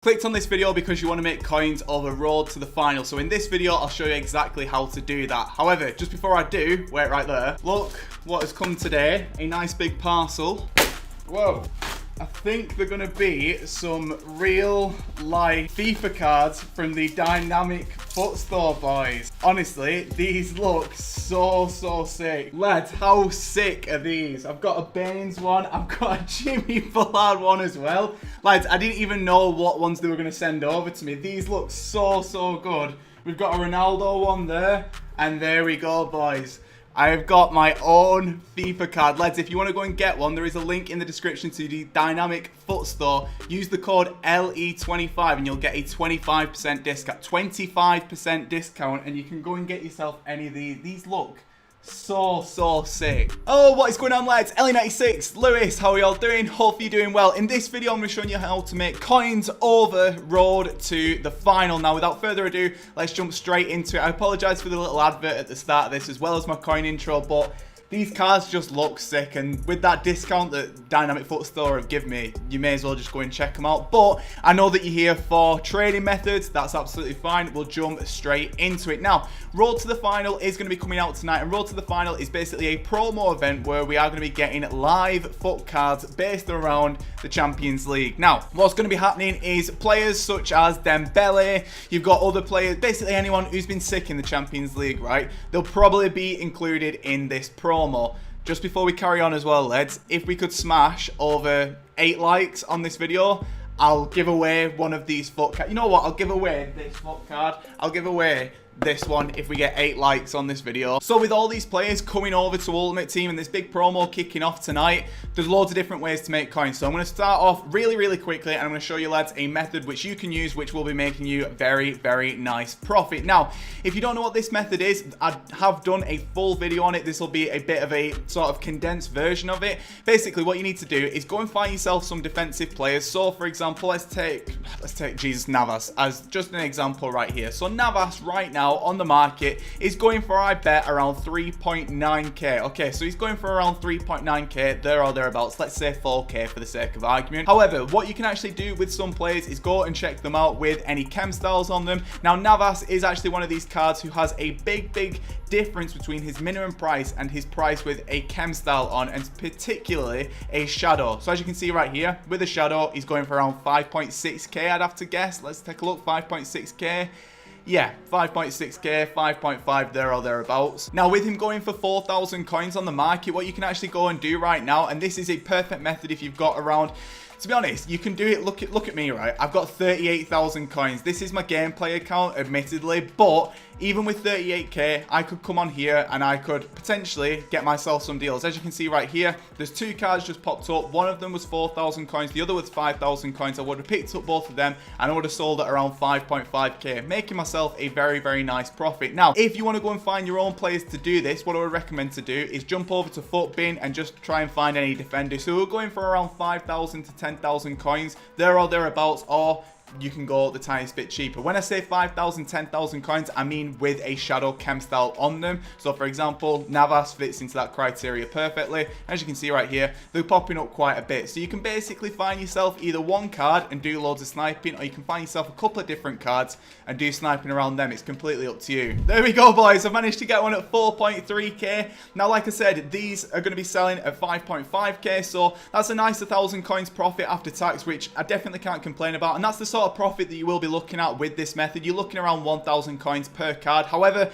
Clicked on this video because you want to make coins over road to the final. So in this video, I'll show you exactly how to do that. However, just before I do, wait right there. Look what has come today. A nice big parcel. Whoa. I think they're going to be some real life FIFA cards from the Dynamic Foot Store, boys. Honestly, these look so sick. Lads, how sick are these? I've got a Baines one. I've got a Jimmy Bullard one as well. Lads, I didn't even know what ones they were going to send over to me. These look so good. We've got a Ronaldo one there. And there we go, boys. I've got my own FIFA card. Lads, if you want to go and get one, there is a link in the description to the Dynamic Foot Store. Use the code LE25 and you'll get a 25% discount. 25% discount, and you can go and get yourself any of these. These look so sick. Oh, what is going on, lads? LE96, Lewis, how are y'all doing? Hope you're doing well. In this video, I'm going to show you how to make coins over road to the final. Now, without further ado, let's jump straight into it. I apologize for the little advert at the start of this, as well as my coin intro, but these cards just look sick, and with that discount that Dynamic Foot Store have given me, you may as well just go and check them out. But I know that you're here for trading methods. That's absolutely fine. We'll jump straight into it. Now, Road to the Final is going to be coming out tonight, and Road to the Final is basically a promo event where we are going to be getting live foot cards based around the Champions League. Now, what's going to be happening is players such as Dembele, you've got other players, basically anyone who's been sick in the Champions League, right? They'll probably be included in this promo. Just before we carry on as well, lads, if we could smash over 8 likes on this video, I'll give away one of these foot cards. You know what? I'll give away this foot card. I'll give away this one if we get 8 likes on this video. So with all these players coming over to Ultimate Team and this big promo kicking off tonight, there's loads of different ways to make coins. So I'm going to start off really quickly, and I'm going to show you, lads, a method which you can use, which will be making you very nice profit. Now, if you don't know what this method is, I have done a full video on it. This will be a bit of a sort of condensed version of it. Basically, what you need to do is go and find yourself some defensive players. So for example, let's take Jesus Navas as just an example right here. So Navas right now on the market is going for, I bet, around 3.9k. Okay, so he's going for around 3.9k, there or thereabouts. Let's say 4k for the sake of argument. However, what you can actually do with some players is go and check them out with any chemstyles on them. Now, Navas is actually one of these cards who has a big difference between his minimum price and his price with a chemstyle on, and particularly a shadow. So as you can see right here, with a shadow, he's going for around 5.6k, I'd have to guess. Let's take a look. 5.6k. Yeah, 5.6k, 5.5 there or thereabouts. Now, with him going for 4,000 coins on the market, what you can actually go and do right now, and this is a perfect method if you've got around, to be honest, you can do it. Look at me, right? I've got 38,000 coins. This is my gameplay account, admittedly, but even with 38k, I could come on here and I could potentially get myself some deals. As you can see right here, there's 2 cards just popped up. One of them was 4,000 coins. The other was 5,000 coins. I would have picked up both of them and I would have sold at around 5.5k, making myself a very nice profit. Now, if you want to go and find your own players to do this, what I would recommend to do is jump over to Footbin and just try and find any defenders. So we're going for around 5,000 to 10,000 coins, there or thereabouts, or you can go the tiniest bit cheaper. When I say 5,000, 10,000 coins, I mean with a shadow chemstyle on them. So for example, Navas fits into that criteria perfectly. As you can see right here, they're popping up quite a bit. So you can basically find yourself either one card and do loads of sniping, or you can find yourself a couple of different cards and do sniping around them. It's completely up to you. There we go, boys. I've managed to get one at 4.3k. Now, like I said, these are going to be selling at 5.5k. So that's a nice 1,000 coins profit after tax, which I definitely can't complain about. And that's the sort of profit that you will be looking at with this method. You're looking around 1,000 coins per card. However,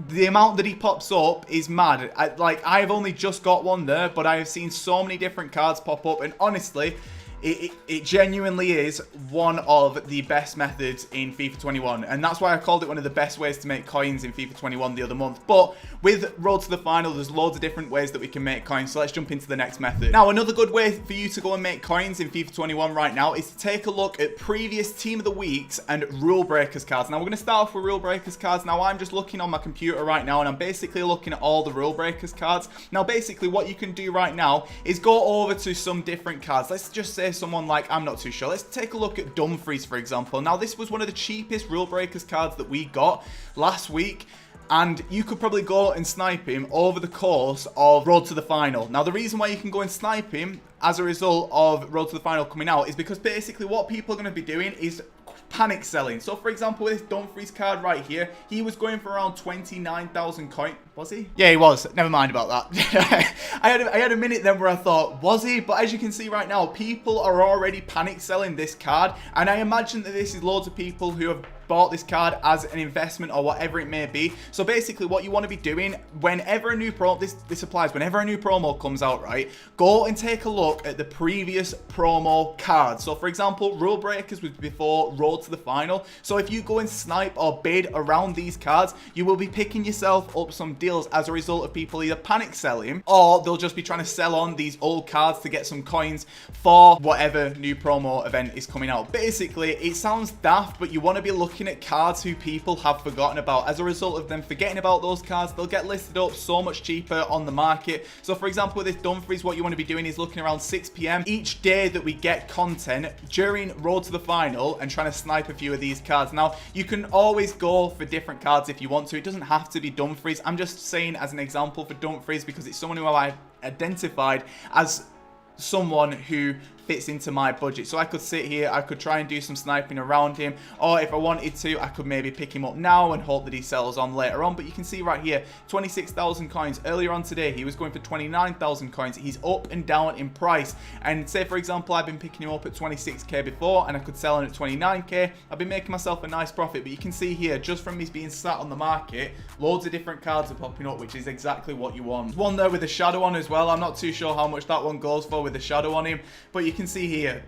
the amount that he pops up is mad. I've only just got one there, but I have seen so many different cards pop up, and honestly, it genuinely is one of the best methods in FIFA 21, and that's why I called it one of the best ways to make coins in FIFA 21 the other month. But with Road to the Final, there's loads of different ways that we can make coins, so let's jump into the next method. Now, another good way for you to go and make coins in FIFA 21 right now is to take a look at previous Team of the Weeks and Rule Breakers cards. Now, we're going to start off with Rule Breakers cards. Now, I'm just looking on my computer right now, and I'm basically looking at all the Rule Breakers cards. Now, basically, what you can do right now is go over to some different cards. Let's just say someone like, I'm not too sure. Let's take a look at Dumfries, for example. Now, this was one of the cheapest Rule Breakers cards that we got last week. and you could probably go and snipe him over the course of Road to the Final. Now, the reason why you can go and snipe him as a result of Road to the Final coming out is because basically what people are going to be doing is panic selling. So, for example, with this Dumfries card right here, he was going for around 29,000 coins. Was he? Yeah, he was. Never mind about that. I had a minute then where I thought, was he? But as you can see right now, people are already panic selling this card. And I imagine that this is loads of people who have bought this card as an investment or whatever it may be. So basically what you want to be doing whenever a new this applies, whenever a new promo comes out, right, go and take a look at the previous promo cards. So for example, Rule Breakers was before Road to the Final. So if you go and snipe or bid around these cards, you will be picking yourself up some deals as a result of people either panic selling or they'll just be trying to sell on these old cards to get some coins for whatever new promo event is coming out. Basically, it sounds daft, but you want to be looking at cards who people have forgotten about. As a result of them forgetting about those cards, they'll get listed up so much cheaper on the market. So for example, with this Dumfries, what you want to be doing is looking around 6 p.m. each day that we get content during Road to the Final and trying to snipe a few of these cards. Now, you can always go for different cards if you want to. It doesn't have to be Dumfries. I'm just saying as an example for Dumfries because it's someone who I identified as someone who fits into my budget. So I could sit here, I could try and do some sniping around him, or if I wanted to, I could maybe pick him up now and hope that he sells on later on. But you can see right here, 26,000 coins. Earlier on today, he was going for 29,000 coins. He's up and down in price. And say, for example, I've been picking him up at 26k before, and I could sell him at 29k. I've been making myself a nice profit. But you can see here, just from me being sat on the market, loads of different cards are popping up, which is exactly what you want. There's one there with a shadow on as well. I'm not too sure how much that one goes for with the shadow on him, but you can see here,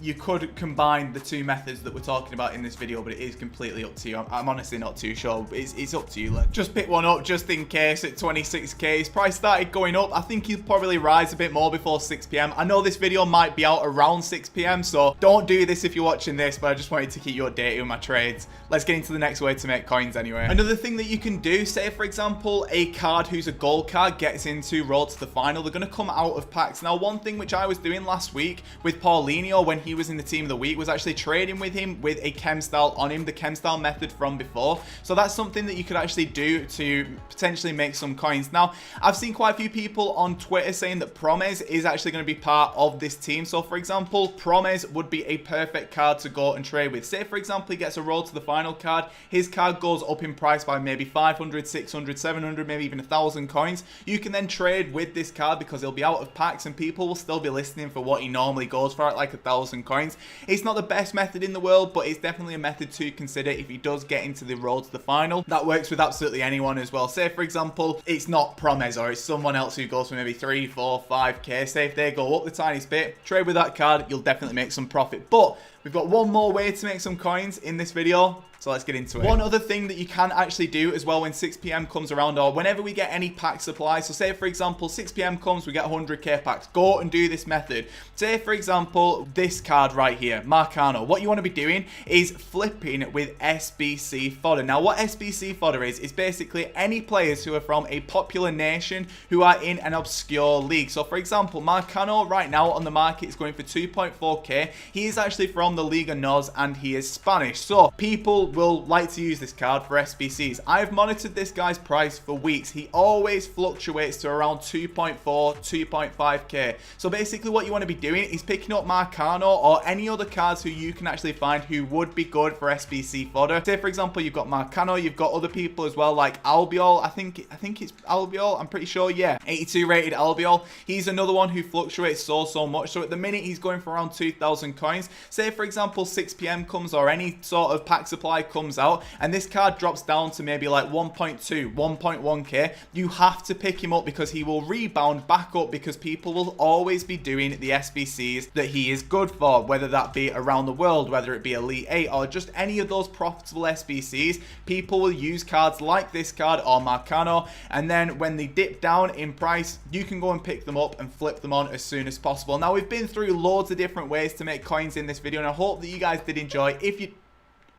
you could combine the two methods that we're talking about in this video, but it is completely up to you. I'm honestly not too sure. It's up to you. Let's just pick one up just in case at 26k. His price started going up. I think he'll probably rise a bit more before 6 p.m. I know this video might be out around 6 p.m, so don't do this if you're watching this, but I just wanted to keep you updated with my trades. Let's get into the next way to make coins anyway. Another thing that you can do, say for example, a card who's a gold card gets into Road to the Final, they're going to come out of packs. Now, one thing which I was doing last week with Paulinho when he was in the team of the week was actually trading with him with a chemstyle on him, the chemstyle method from before. So that's something that you could actually do to potentially make some coins. Now, I've seen quite a few people on Twitter saying that Promes is actually going to be part of this team. So for example, Promes would be a perfect card to go and trade with. Say for example, he gets a Road to the Final card. His card goes up in price by maybe 500, 600, 700, maybe even 1,000 coins. You can then trade with this card because he'll be out of packs and people will still be listening for what he normally goes for at like 1,000 coins. It's not the best method in the world, but it's definitely a method to consider if he does get into the Road to the Final. That works with absolutely anyone as well. Say for example, it's not Promes or it's someone else who goes for maybe 3, 4, 5k. Say if they go up the tiniest bit, trade with that card, you'll definitely make some profit. But we've got one more way to make some coins in this video, so let's get into it. One other thing that you can actually do as well when 6 p.m. comes around, or whenever we get any pack supply, so say for example 6 p.m. comes, we get 100k packs, go and do this method. Say for example this card right here, Marcano. What you want to be doing is flipping with SBC fodder. Now what SBC fodder is basically any players who are from a popular nation who are in an obscure league. So for example, Marcano right now on the market is going for 2.4k. He is actually from the Liga NOS and he is Spanish. So people will like to use this card for SBCs. I've monitored this guy's price for weeks. He always fluctuates to around 2.4, 2.5k. So basically what you want to be doing is picking up Marcano or any other cards who you can actually find who would be good for SBC fodder. Say for example, you've got Marcano, you've got other people as well like Albiol. I think it's Albiol, I'm pretty sure, yeah. 82 rated Albiol. He's another one who fluctuates so much. So at the minute he's going for around 2,000 coins. Say for example 6 p.m. comes or any sort of pack supply comes out and this card drops down to maybe like 1.2, 1.1k, you have to pick him up because he will rebound back up because people will always be doing the SBCs that he is good for, whether that be around the world, whether it be Elite 8 or just any of those profitable SBCs. People will use cards like this card or Marcano, and then when they dip down in price, you can go and pick them up and flip them on as soon as possible. Now we've been through loads of different ways to make coins in this video and I hope that you guys did enjoy.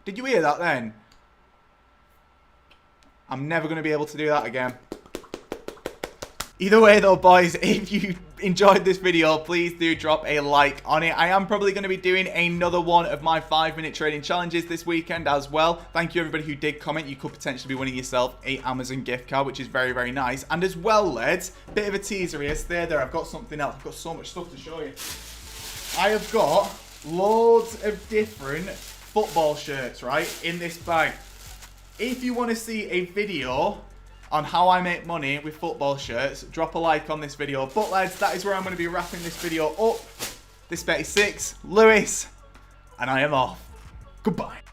Did you hear that then? I'm never going to be able to do that again. Either way though, boys, if you enjoyed this video, please do drop a like on it. I am probably going to be doing another one of my 5-minute trading challenges this weekend as well. Thank you everybody who did comment. You could potentially be winning yourself a Amazon gift card, which is very, very nice. And as well, lads, bit of a teaser here. Stay there. I've got something else. I've got so much stuff to show you. I have got loads of different football shirts, right, in this bag. If you want to see a video on how I make money with football shirts, drop a like on this video. But lads, that is where I'm going to be wrapping this video up. This bet is 6, Lewis, and I am off. Goodbye.